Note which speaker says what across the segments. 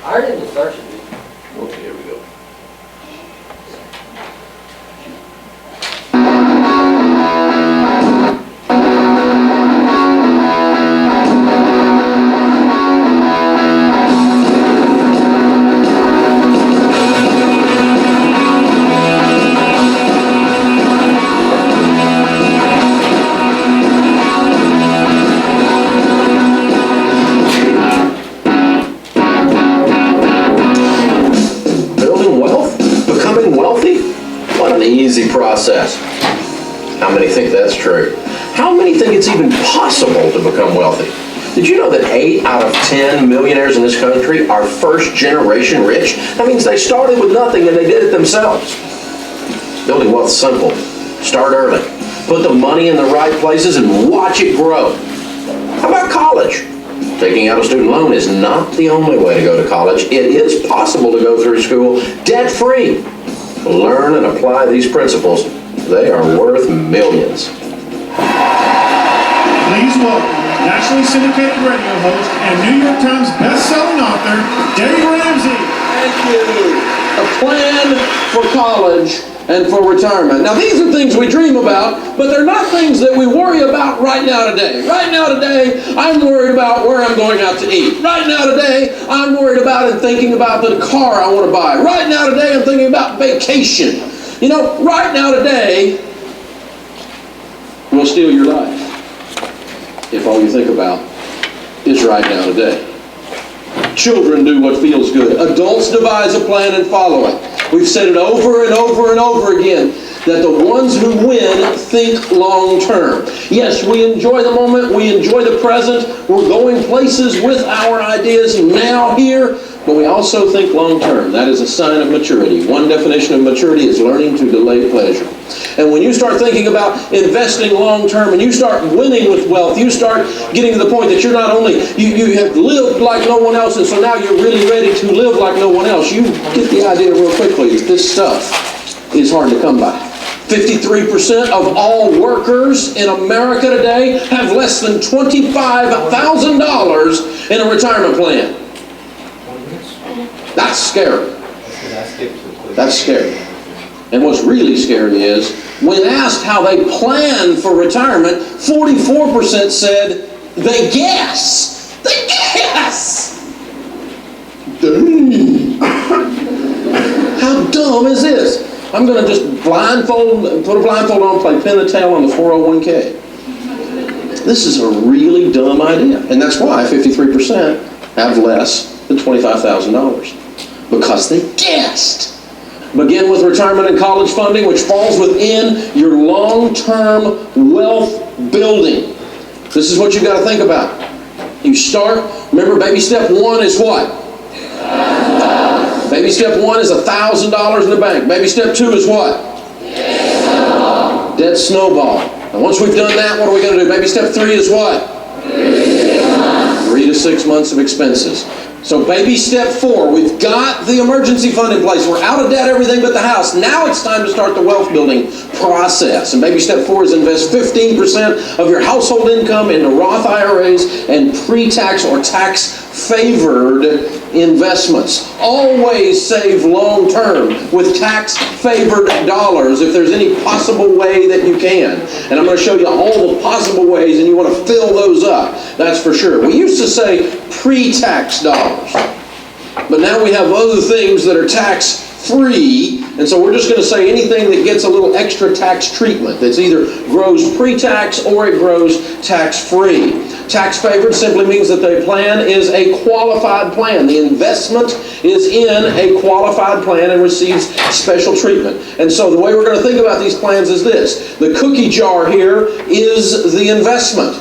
Speaker 1: I didn't start it.
Speaker 2: Okay, here we go. Easy process. How many think that's true? How many think it's even possible to become wealthy? Did you know that 8 out of 10 millionaires in this country are first generation rich? That means they started with nothing and they did it themselves. Building wealth is simple. Start early. Put the money in the right places and watch it grow. How about college? Taking out a student loan is not the only way to go to college. It is possible to go through school debt-free. Learn and apply these principles. They are worth millions.
Speaker 3: Please welcome nationally syndicated radio host and New York Times best-selling author, Ramsey.
Speaker 2: Thank you. A plan for college and for retirement. Now, these are things we dream about, but they're not things that we worry about right now today. Right now today, I'm worried about where I'm going out to eat. Right now today, I'm worried about and thinking about the car I want to buy. Right now today, I'm thinking about vacation. You know, right now today will steal your life if all you think about is right now today. Children do what feels good. Adults devise a plan and follow it. We've said it over and over and over again that the ones who win think long term. Yes, we enjoy the moment, we enjoy the present, we're going places with our ideas now here, but we also think long term. That is a sign of maturity. One definition of maturity is learning to delay pleasure. And when you start thinking about investing long term and you start winning with wealth, you start getting to the point that you're not only, you have lived like no one else, and so now you're really ready to live like no one else. You get the idea real quickly that this stuff is hard to come by. 53% of all workers in America today have less than $25,000 in a retirement plan. That's scary. That's scary. And what's really scary is, when asked how they plan for retirement, 44% said they guess. They guess! Dang. How dumb is this? I'm going to just put a blindfold on, play pin the tail on the 401k. This is a really dumb idea. And that's why 53% have less than $25,000. Because they guessed. Begin with retirement and college funding, which falls within your long-term wealth building. This is what you've got to think about. You start, remember, baby step 1 is what? Baby step 1 is $1,000 in the bank. Baby step 2 is what? Debt snowball. And once we've done that, what are we going to do? Baby step 3 is what? 3 to 6 months of expenses. So baby step 4, we've got the emergency fund in place. We're out of debt, everything but the house. Now it's time to start the wealth building process. And baby step 4 is invest 15% of your household income into Roth IRAs and pre-tax or tax-favored investments. Always save long term with tax-favored dollars if there's any possible way that you can. And I'm going to show you all the possible ways, and you want to fill those up. That's for sure. We used to say pre-tax dollars, but now we have other things that are tax-free, and so we're just going to say anything that gets a little extra tax treatment. That's either grows pre-tax or it grows tax-free. Tax-favored simply means that the plan is a qualified plan. The investment is in a qualified plan and receives special treatment. And so the way we're going to think about these plans is this. The cookie jar here is the investment.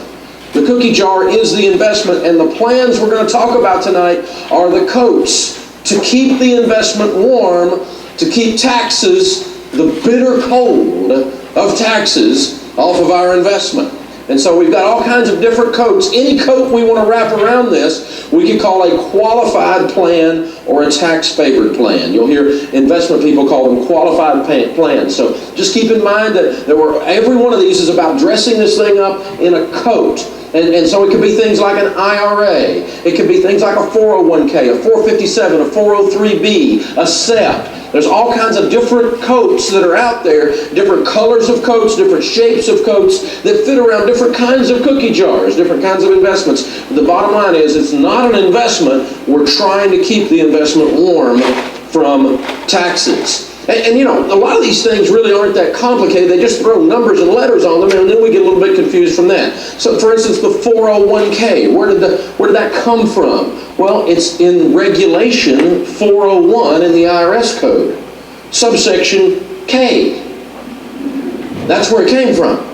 Speaker 2: The cookie jar is the investment, and the plans we're going to talk about tonight are the coats to keep the investment warm, to keep taxes, the bitter cold of taxes, off of our investment. And so we've got all kinds of different coats. Any coat we want to wrap around this, we could call a qualified plan or a tax-favored plan. You'll hear investment people call them qualified plans. So just keep in mind that every one of these is about dressing this thing up in a coat. And so it could be things like an IRA. It could be things like a 401k, a 457, a 403b, a SEP. There's all kinds of different coats that are out there, different colors of coats, different shapes of coats that fit around different kinds of cookie jars, different kinds of investments. But the bottom line is it's not an investment. We're trying to keep the investment warm from taxes. And you know, a lot of these things really aren't that complicated. They just throw numbers and letters on them, and then we get a little bit confused from that. So, for instance, the 401k, where did that come from? Well, it's in Regulation 401 in the IRS code, subsection K. That's where it came from.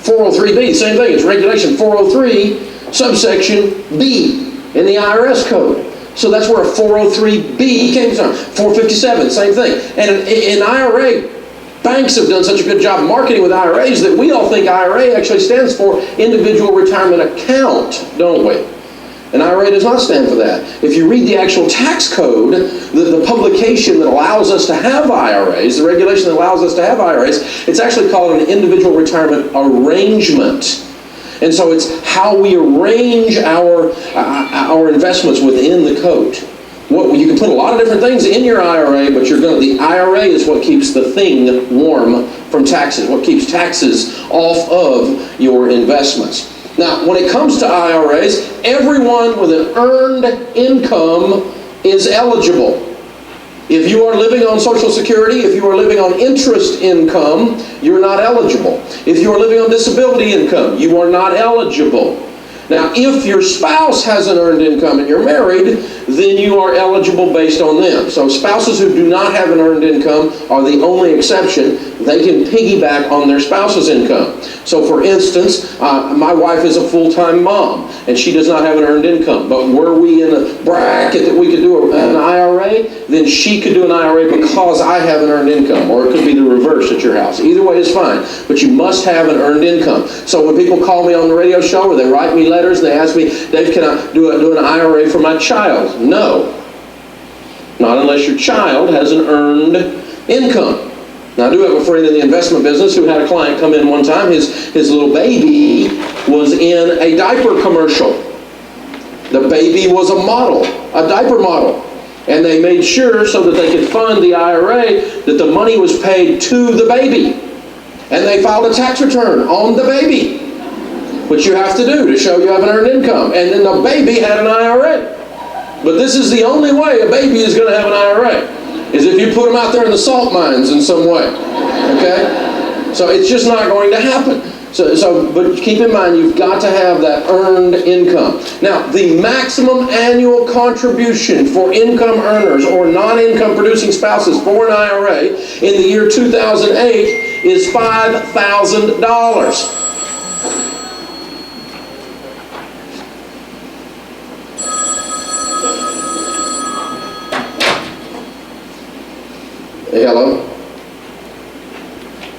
Speaker 2: 403b, same thing. It's Regulation 403, subsection B in the IRS code. So that's where a 403b came from. 457, same thing. And in IRA, banks have done such a good job marketing with IRAs that we all think IRA actually stands for Individual Retirement Account, don't we? An IRA does not stand for that. If you read the actual tax code, the publication that allows us to have IRAs, the regulation that allows us to have IRAs, it's actually called an Individual Retirement Arrangement. And so it's how we arrange our investments within the code. You can put a lot of different things in your IRA, but the IRA is what keeps the thing warm from taxes, what keeps taxes off of your investments. Now, when it comes to IRAs, everyone with an earned income is eligible. If you are living on Social Security, if you are living on interest income, you're not eligible. If you are living on disability income, you are not eligible. Now, if your spouse has an earned income and you're married, then you are eligible based on them. So spouses who do not have an earned income are the only exception. They can piggyback on their spouse's income. So for instance, my wife is a full-time mom, and she does not have an earned income. But were we in a bracket that we could do an IRA, then she could do an IRA because I have an earned income. Or it could be the reverse at your house. Either way is fine. But you must have an earned income. So when people call me on the radio show or they write me letters and they ask me, Dave, can I do an IRA for my child? No. Not unless your child has an earned income. Now, I do have a friend in the investment business who had a client come in one time. His little baby was in a diaper commercial. The baby was a model, a diaper model. And they made sure so that they could fund the IRA that the money was paid to the baby. And they filed a tax return on the baby, which you have to do to show you have an earned income. And then the baby had an IRA. But this is the only way a baby is going to have an IRA, is if you put them out there in the salt mines in some way, okay? So it's just not going to happen. But keep in mind, you've got to have that earned income. Now, the maximum annual contribution for income earners or non-income producing spouses for an IRA in the year 2008 is $5,000. Hello?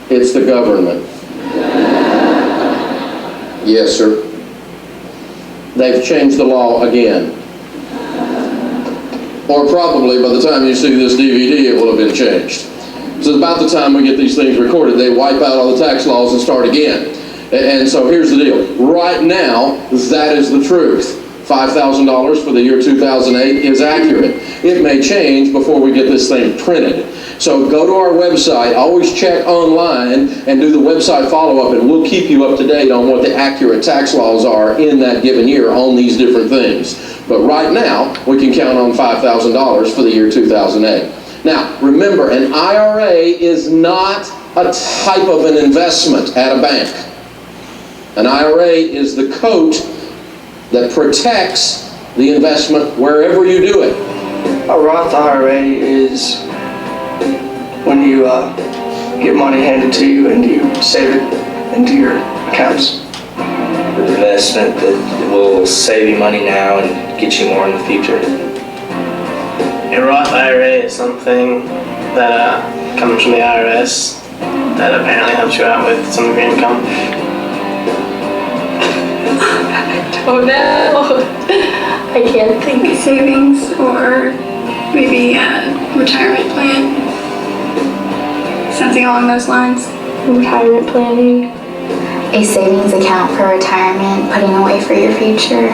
Speaker 2: It's the government. Yes, sir. They've changed the law again. Or probably by the time you see this DVD, it will have been changed. So about the time we get these things recorded, they wipe out all the tax laws and start again. And so here's the deal. Right now, that is the truth. $5,000 for the year 2008 is accurate. It may change before we get this thing printed. So go to our website, always check online, and do the website follow-up, and we'll keep you up to date on what the accurate tax laws are in that given year on these different things. But right now, we can count on $5,000 for the year 2008. Now, remember, an IRA is not a type of an investment at a bank. An IRA is the coat that protects the investment wherever you do it.
Speaker 1: A Roth IRA is when you get money handed to you and you save it into your accounts.
Speaker 4: An investment that will save you money now and get you more in the future.
Speaker 5: A Roth IRA is something that comes from the IRS that apparently helps you out with some of your income.
Speaker 6: Oh no! I can't think.
Speaker 7: Savings or maybe a retirement plan. Something along those lines.
Speaker 6: Retirement planning. A
Speaker 8: a savings account for retirement, putting away for your future.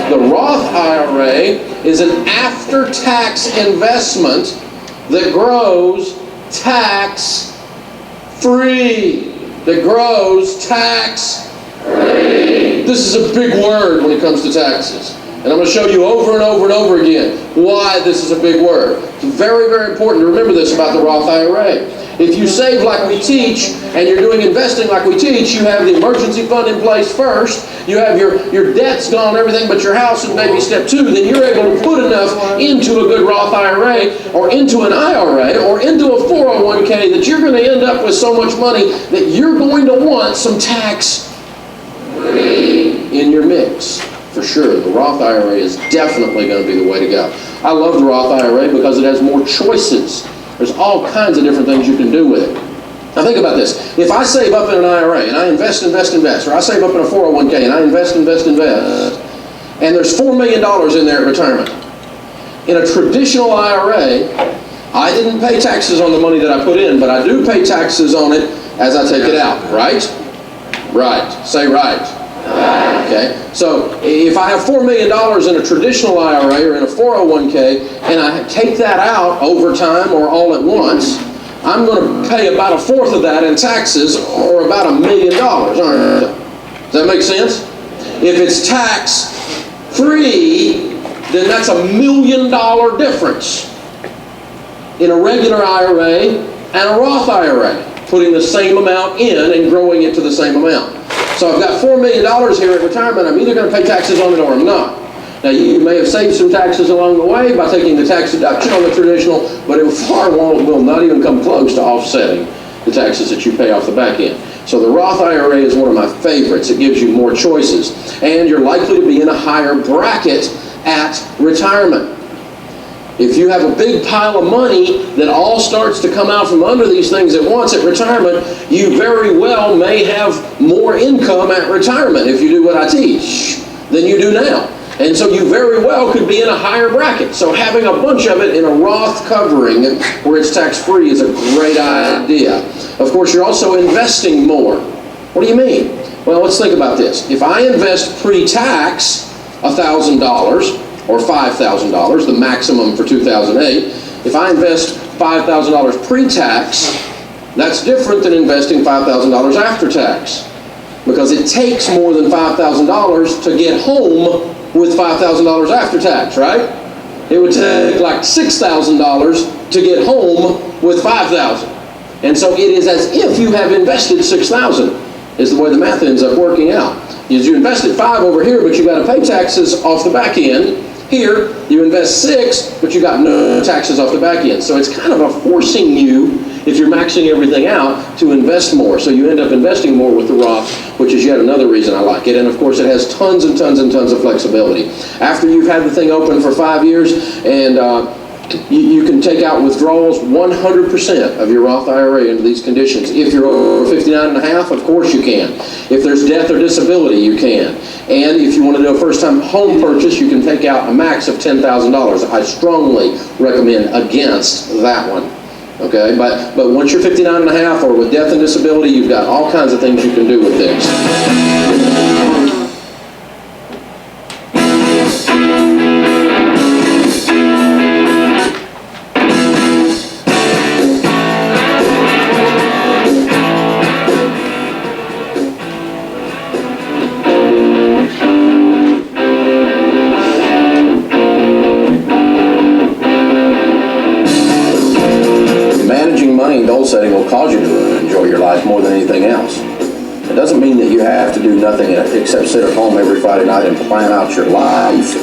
Speaker 2: The Roth IRA is an after-tax investment that grows tax-free. That grows tax-free. This is a big word when it comes to taxes. And I'm going to show you over and over and over again why this is a big word. It's very, very important to remember this about the Roth IRA. If you save like we teach, and you're doing investing like we teach, you have the emergency fund in place first, you have your debt's gone, everything but your house in baby step 2, then you're able to put enough into a good Roth IRA, or into an IRA, or into a 401k that you're going to end up with so much money that you're going to want some tax-free in your mix. For sure, the Roth IRA is definitely going to be the way to go. I love the Roth IRA because it has more choices. There's all kinds of different things you can do with it. Now think about this. If I save up in an IRA and I invest, or I save up in a 401k and I invest, and there's $4 million in there at retirement. In a traditional IRA, I didn't pay taxes on the money that I put in, but I do pay taxes on it as I take it out, right? Right. Say right. Okay, so if I have $4 million in a traditional IRA or in a 401k and I take that out over time or all at once, I'm going to pay about 1/4 of that in taxes, or about $1 million. Does that make sense? If it's tax-free, then that's $1 million difference in a regular IRA and a Roth IRA, putting the same amount in and growing it to the same amount. So I've got $4 million here at retirement. I'm either going to pay taxes on it or I'm not. Now, you may have saved some taxes along the way by taking the tax deduction on the traditional, but it will not even come close to offsetting the taxes that you pay off the back end. So the Roth IRA is one of my favorites. It gives you more choices, and you're likely to be in a higher bracket at retirement. If you have a big pile of money that all starts to come out from under these things at once at retirement, you very well may have more income at retirement if you do what I teach than you do now. And so you very well could be in a higher bracket. So having a bunch of it in a Roth covering where it's tax-free is a great idea. Of course, you're also investing more. What do you mean? Well, let's think about this. If I invest pre-tax $1,000, or $5,000, the maximum for 2008. If I invest $5,000 pre-tax, that's different than investing $5,000 after tax, because it takes more than $5,000 to get home with $5,000 after tax, right? It would take like $6,000 to get home with $5,000. And so it is as if you have invested $6,000, is the way the math ends up working out. You invested $5,000 over here, but you got to pay taxes off the back end. Here, you invest $6,000, but you got no taxes off the back end. So it's kind of forcing you, if you're maxing everything out, to invest more. So you end up investing more with the Roth, which is yet another reason I like it. And of course, it has tons and tons and tons of flexibility. After you've had the thing open for 5 years, and you can take out withdrawals 100% of your Roth IRA into these conditions. If you're over 59 and a half, of course you can. If there's death or disability, you can. And if you want to do a first-time home purchase, you can take out a max of $10,000. I strongly recommend against that one. Okay, but once you're 59 and a half, or with death and disability, you've got all kinds of things you can do with this. Setting will cause you to enjoy your life more than anything else. It doesn't mean that you have to do nothing except sit at home every Friday night and plan out your life.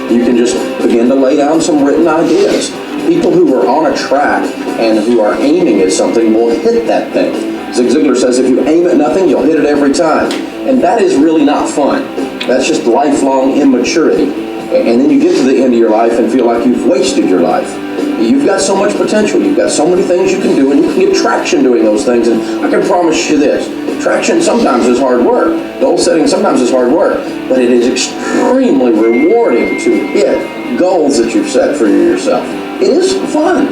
Speaker 2: You can just begin to lay down some written ideas. People who are on a track and who are aiming at something will hit that thing. Zig Ziglar says if you aim at nothing, you'll hit it every time. And that is really not fun. That's just lifelong immaturity. And then you get to the end of your life and feel like you've wasted your life. You've got so much potential. You've got so many things you can do, and you can get traction doing those things. And I can promise you this, traction sometimes is hard work. Goal setting sometimes is hard work, but it is extremely rewarding to hit goals that you've set for yourself. It is fun.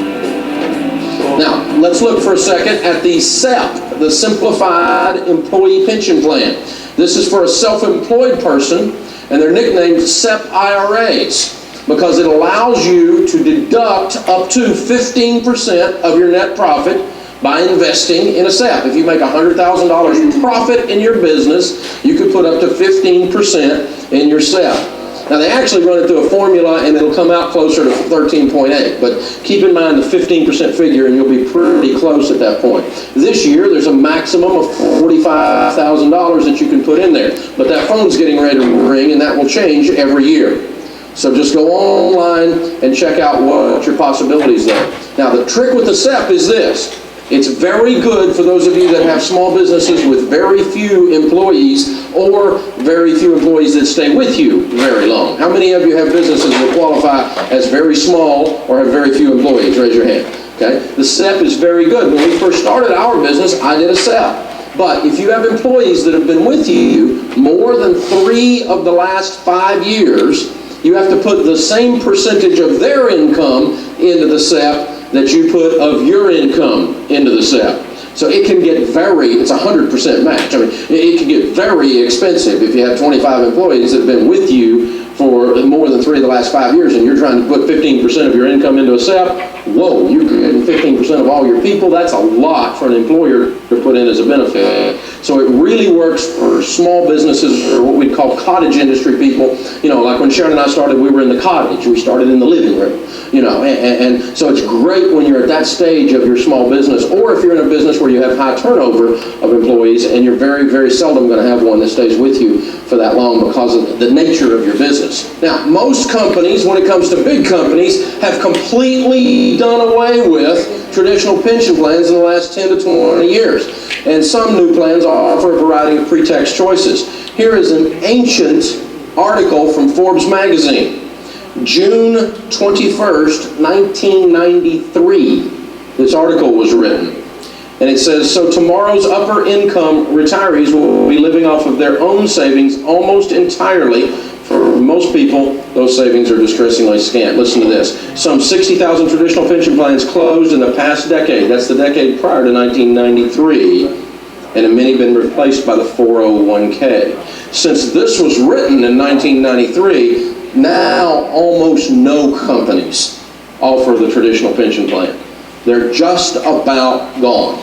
Speaker 2: Now, let's look for a second at the SEP, the Simplified Employee Pension Plan. This is for a self-employed person, and they're nicknamed SEP IRAs because it allows you to deduct up to 15% of your net profit by investing in a SEP. If you make $100,000 profit in your business, you could put up to 15% in your SEP. Now, they actually run it through a formula, and it'll come out closer to 13.8, but keep in mind the 15% figure, and you'll be pretty close at that point. This year, there's a maximum of $45,000 that you can put in there, but that phone's getting ready to ring, and that will change every year. So just go online and check out what your possibilities are. Now, the trick with the SEP is this. It's very good for those of you that have small businesses with very few employees or very few employees that stay with you very long. How many of you have businesses that qualify as very small or have very few employees? Raise your hand. Okay? The SEP is very good. When we first started our business, I did a SEP. But if you have employees that have been with you more than 3 of the last 5 years, you have to put the same percentage of their income into the SEP that you put of your income into the SEP. So it can get it's 100% match. I mean, it can get very expensive if you have 25 employees that have been with you for more than 3 of the last 5 years, and you're trying to put 15% of your income into a SEP. Whoa, you're getting 15% of all your people. That's a lot for an employer to put in as a benefit. So it really works for small businesses, or what we'd call cottage industry people. You know, like when Sharon and I started, we were in the cottage. We started in the living room. You know, and so it's great when you're at that stage of your small business, or if you're in a business where you have high turnover of employees, and you're very, very seldom going to have one that stays with you for that long because of the nature of your business. Now, most companies, when it comes to big companies, have completely done away with traditional pension plans in the last 10 to 20 years. And some new plans offer a variety of pre-tax choices. Here is an ancient article from Forbes magazine. June 21st, 1993, this article was written. And it says, so tomorrow's upper income retirees will be living off of their own savings almost entirely. For most people, those savings are distressingly scant. Listen to this. Some 60,000 traditional pension plans closed in the past decade. That's the decade prior to 1993. And have many been replaced by the 401k. Since this was written in 1993, now almost no companies offer the traditional pension plan. They're just about gone.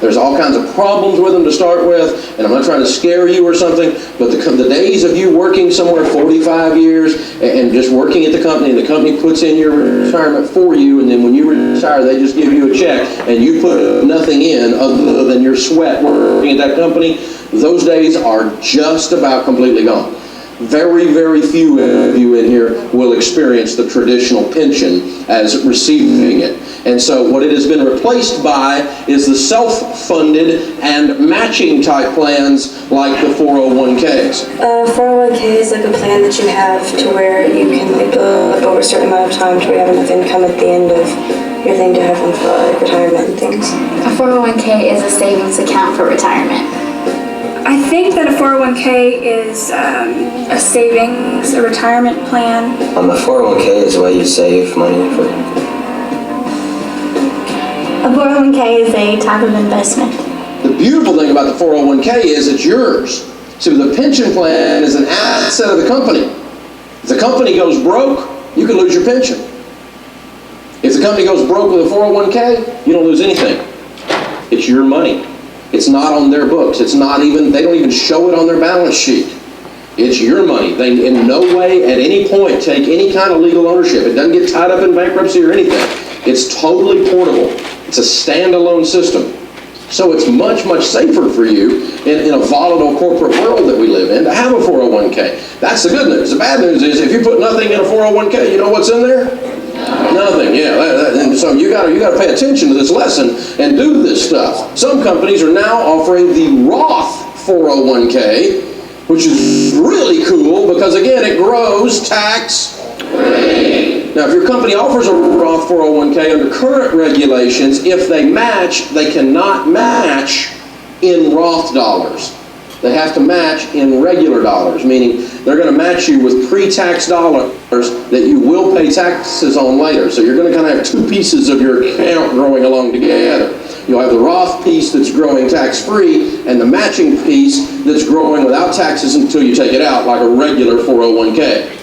Speaker 2: There's all kinds of problems with them to start with, and I'm not trying to scare you or something, but the days of you working somewhere 45 years and just working at the company, and the company puts in your retirement for you, and then when you retire, they just give you a check, and you put nothing in other than your sweat working at that company, those days are just about completely gone. Very, very few of you in here will experience the traditional pension as receiving it. And so what it has been replaced by is the self-funded and matching type plans like the 401ks.
Speaker 9: 401k is like a plan that you have to where you can build over a certain amount of time to where you have enough income at the end of your thing to have fun for like retirement and things.
Speaker 8: A 401k is a savings account for retirement.
Speaker 7: I think that a 401k is a savings, a retirement plan.
Speaker 10: A 401k is where you save money for.
Speaker 8: A 401k is a type of investment.
Speaker 2: The beautiful thing about the 401k is it's yours. So the pension plan is an asset of the company. If the company goes broke, you can lose your pension. If the company goes broke with a 401k, you don't lose anything. It's your money. It's not on their books. It's not even, they don't even show it on their balance sheet. It's your money. They in no way at any point take any kind of legal ownership. It doesn't get tied up in bankruptcy or anything. It's totally portable. It's a standalone system. So it's much, much safer for you in a volatile corporate world that we live in to have a 401k. That's the good news. The bad news is if you put nothing in a 401k, you know what's in there? Nothing, yeah. And so you got to pay attention to this lesson and do this stuff. Some companies are now offering the Roth 401k, which is really cool because, again, it grows tax-free. Now, if your company offers a Roth 401k under current regulations, if they match, they cannot match in Roth dollars. They have to match in regular dollars, meaning they're going to match you with pre-tax dollars that you will pay taxes on later. So you're going to kind of have two pieces of your account growing along together. You'll have the Roth piece that's growing tax-free and the matching piece that's growing without taxes until you take it out, like a regular 401k.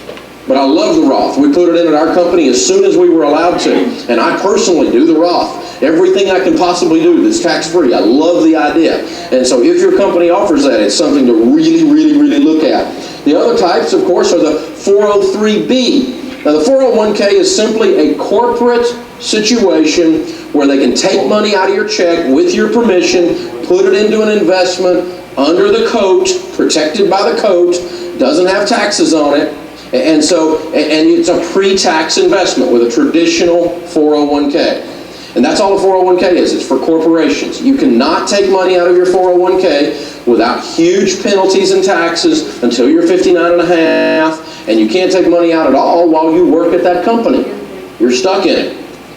Speaker 2: But I love the Roth. We put it in at our company as soon as we were allowed to. And I personally do the Roth. Everything I can possibly do that's tax-free. I love the idea. And so if your company offers that, it's something to really, really, really look at. The other types, of course, are the 403b. Now, the 401k is simply a corporate situation where they can take money out of your check with your permission, put it into an investment under the coat, protected by the coat, doesn't have taxes on it. And it's a pre-tax investment with a traditional 401k. And that's all a 401k is. It's for corporations. You cannot take money out of your 401k without huge penalties and taxes until you're 59 and a half, and you can't take money out at all while you work at that company. You're stuck in it.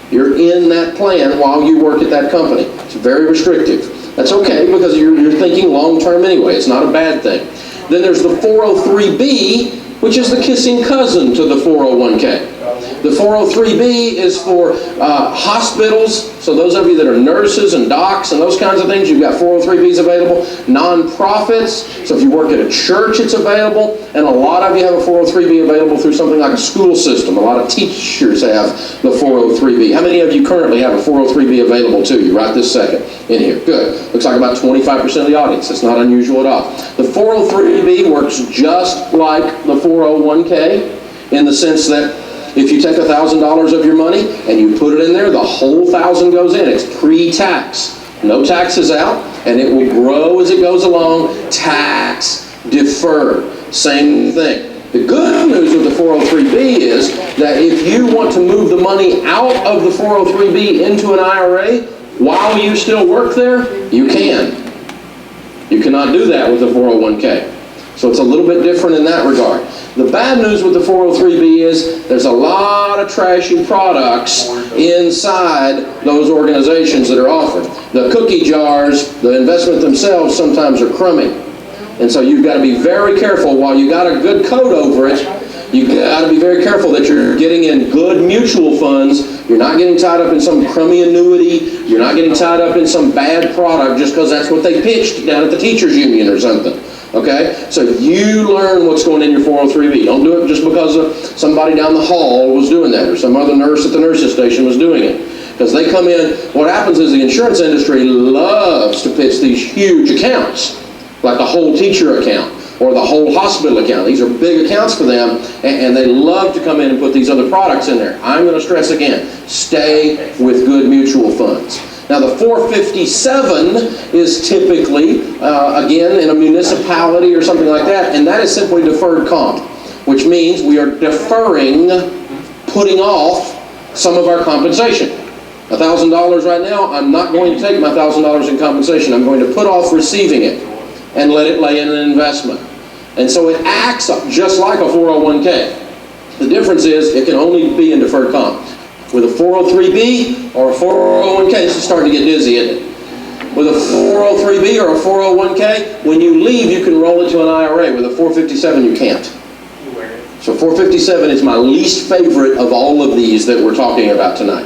Speaker 2: You're in that plan while you work at that company. It's very restrictive. That's okay because you're thinking long-term anyway. It's not a bad thing. Then there's the 403b, which is the kissing cousin to the 401k. The 403b is for hospitals, so those of you that are nurses and docs and those kinds of things, you've got 403bs available. Nonprofits, so if you work at a church, it's available. And a lot of you have a 403b available through something like a school system. A lot of teachers have the 403b. How many of you currently have a 403b available to you right this second in here? Good. Looks like about 25% of the audience. That's not unusual at all. The 403b works just like the 401k in the sense that if you take $1,000 of your money and you put it in there, the whole $1,000 goes in. It's pre-tax. No taxes out, and it will grow as it goes along. Tax deferred. Same thing. The good news with the 403b is that if you want to move the money out of the 403b into an IRA while you still work there, you can. You cannot do that with the 401k. So it's a little bit different in that regard. The bad news with the 403b is there's a lot of trashy products inside those organizations that are offered. The cookie jars, the investment themselves sometimes are crummy. And so you've got to be very careful. While you got a good coat over it, you've got to be very careful that you're getting in good mutual funds. You're not getting tied up in some crummy annuity. You're not getting tied up in some bad product just because that's what they pitched down at the teachers union or something. Okay? So you learn what's going in your 403b. Don't do it just because somebody down the hall was doing that or some other nurse at the nurse's station was doing it. Because they come in, what happens is the insurance industry loves to pitch these huge accounts, like the whole teacher account or the whole hospital account. These are big accounts for them, and they love to come in and put these other products in there. I'm going to stress again, stay with good mutual funds. Now the 457 is typically, again, in a municipality or something like that, and that is simply deferred comp, which means we are deferring, putting off some of our compensation. $1,000 right now, I'm not going to take my $1,000 in compensation. I'm going to put off receiving it and let it lay in an investment. And so it acts just like a 401k. The difference is it can only be in deferred comp. With a 403b or a 401k, this is starting to get dizzy, isn't it? With a 403b or a 401k, when you leave, you can roll it to an IRA. With a 457, you can't. So 457 is my least favorite of all of these that we're talking about tonight.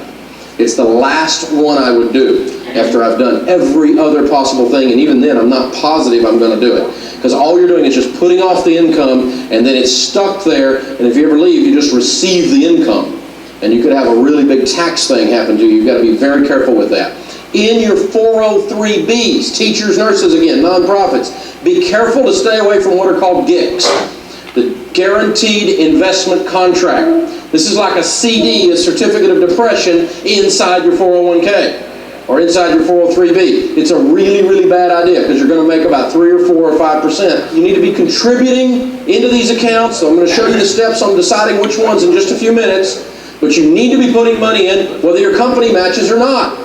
Speaker 2: It's the last one I would do after I've done every other possible thing, and even then I'm not positive I'm going to do it. Because all you're doing is just putting off the income, and then it's stuck there, and if you ever leave, you just receive the income. And you could have a really big tax thing happen to you. You've got to be very careful with that. In your 403bs, teachers, nurses, again, nonprofits, be careful to stay away from what are called GICs, the Guaranteed Investment Contract. This is like a CD, a certificate of depression, inside your 401k or inside your 403b. It's a really, really bad idea because you're going to make about 3 or 4 or 5%. You need to be contributing into these accounts. So I'm going to show you the steps on deciding which ones in just a few minutes. But you need to be putting money in whether your company matches or not.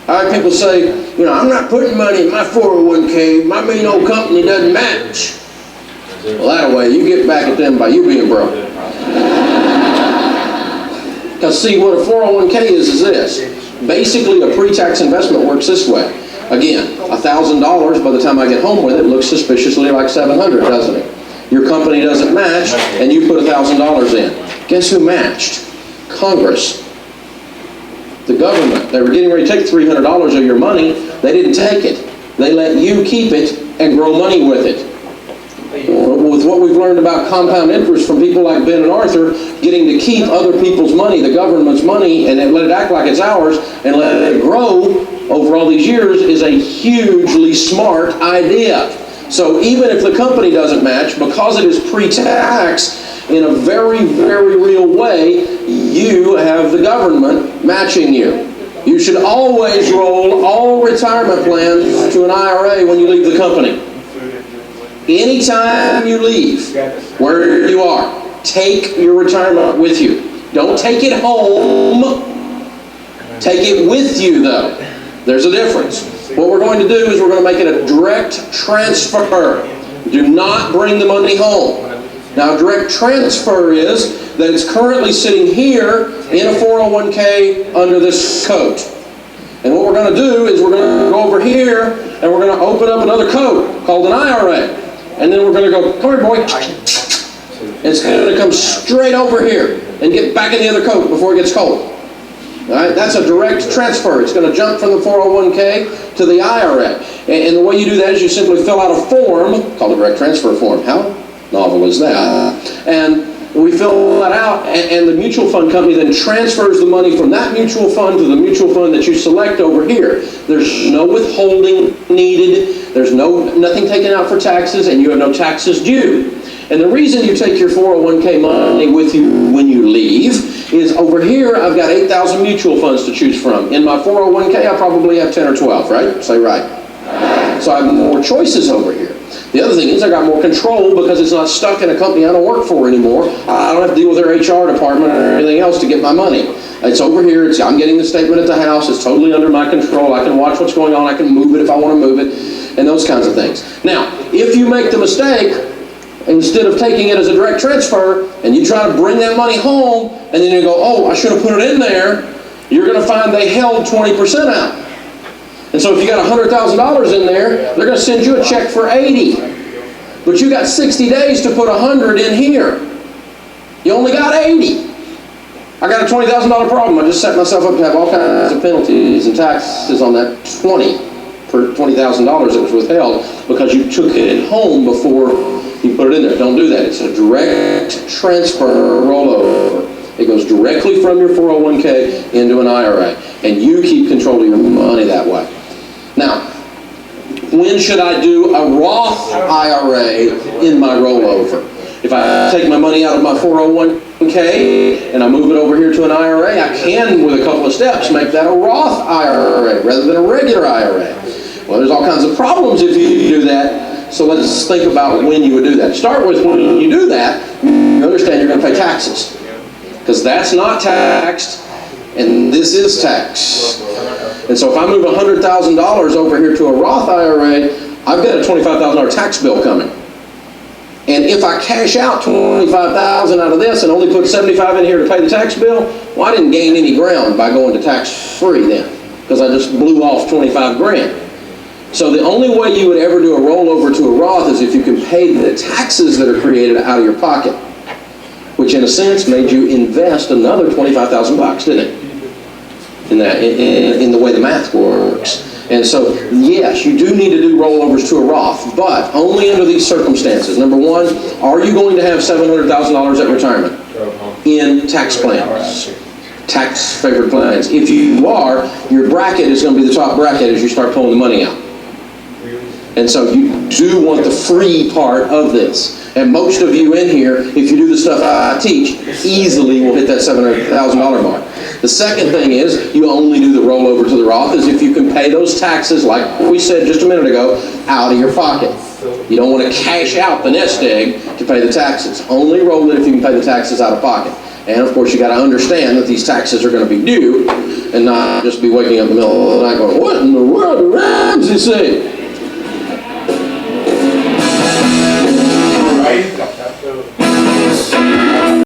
Speaker 2: I have people say, I'm not putting money in my 401k. My main old company doesn't match. Well, that way you get back at them by you being broke. Because see, what a 401k is this. Basically, a pre-tax investment works this way. Again, $1,000 by the time I get home with it looks suspiciously like $700, doesn't it? your company doesn't match, and you put $1,000 in. Guess who matched? Congress. The government. They were getting ready to take $300 of your money. They didn't take it. They let you keep it and grow money with it. With what we've learned about compound interest from people like Ben and Arthur, getting to keep other people's money, the government's money, and then let it act like it's ours, and let it grow over all these years is a hugely smart idea. So even if the company doesn't match, because it is pre-tax, in a very, very real way, you have the government matching you. You should always roll all retirement plans to an IRA when you leave the company. Anytime you leave, where you are, take your retirement with you. Don't take it home. Take it with you, though. There's a difference. What we're going to do is we're going to make it a direct transfer. Do not bring the money home. Now, direct transfer is that it's currently sitting here in a 401k under this coat. And what we're going to do is we're going to go over here and we're going to open up another coat called an IRA. And then we're going to go, come here, boy. And it's going to come straight over here and get back in the other coat before it gets cold. All right? That's a direct transfer. It's going to jump from the 401k to the IRA. And the way you do that is you simply fill out a form called a direct transfer form. How novel is that? And we fill that out, and the mutual fund company then transfers the money from that mutual fund to the mutual fund that you select over here. There's no withholding needed. There's nothing taken out for taxes, and you have no taxes due. And the reason you take your 401k money with you when you leave is over here I've got 8,000 mutual funds to choose from. In my 401k I probably have 10 or 12, right? Say right. So I have more choices over here. The other thing is I got more control because it's not stuck in a company I don't work for anymore. I don't have to deal with their HR department or anything else to get my money. It's over here. I'm getting the statement at the house. It's totally under my control. I can watch what's going on. I can move it if I want to move it, and those kinds of things. Now, if you make the mistake, instead of taking it as a direct transfer, and you try to bring that money home, and then you go, oh, I should have put it in there, you're going to find they held 20% out. And so if you got $100,000 in there, they're going to send you a check for 80. But you got 60 days to put 100 in here. You only got 80. I got a $20,000 problem. I just set myself up to have all kinds of penalties and taxes on that $20,000 that was withheld because you took it home before you put it in there. Don't do that. It's a direct transfer rollover. It goes directly from your 401k into an IRA, and you keep control of your money that way. Now, when should I do a Roth IRA in my rollover? If I take my money out of my 401k and I move it over here to an IRA, I can, with a couple of steps, make that a Roth IRA rather than a regular IRA. Well, there's all kinds of problems if you do that, so let's think about when you would do that. Start with when you do that, you understand you're going to pay taxes. Because that's not taxed, and this is taxed. And so if I move $100,000 over here to a Roth IRA, I've got a $25,000 tax bill coming. And if I cash out $25,000 out of this and only put $75,000 in here to pay the tax bill, well, I didn't gain any ground by going to tax-free then, because I just blew off $25,000. So the only way you would ever do a rollover to a Roth is if you can pay the taxes that are created out of your pocket, which in a sense made you invest another $25,000, didn't it? In the way the math works. And so, yes, you do need to do rollovers to a Roth, but only under these circumstances. Number one, are you going to have $700,000 at retirement in tax plans, tax-favored plans? If you are, your bracket is going to be the top bracket as you start pulling the money out. And so you do want the free part of this. And most of you in here, if you do the stuff I teach, easily will hit that $700,000 mark. The second thing is, you only do the rollover to the Roth is if you can pay those taxes, like we said just a minute ago, out of your pocket. You don't want to cash out the nest egg to pay the taxes. Only roll it if you can pay the taxes out of pocket. And of course, you got to understand that these taxes are going to be due, and not just be waking up in the middle of the night going, what in the world did Ramsey say?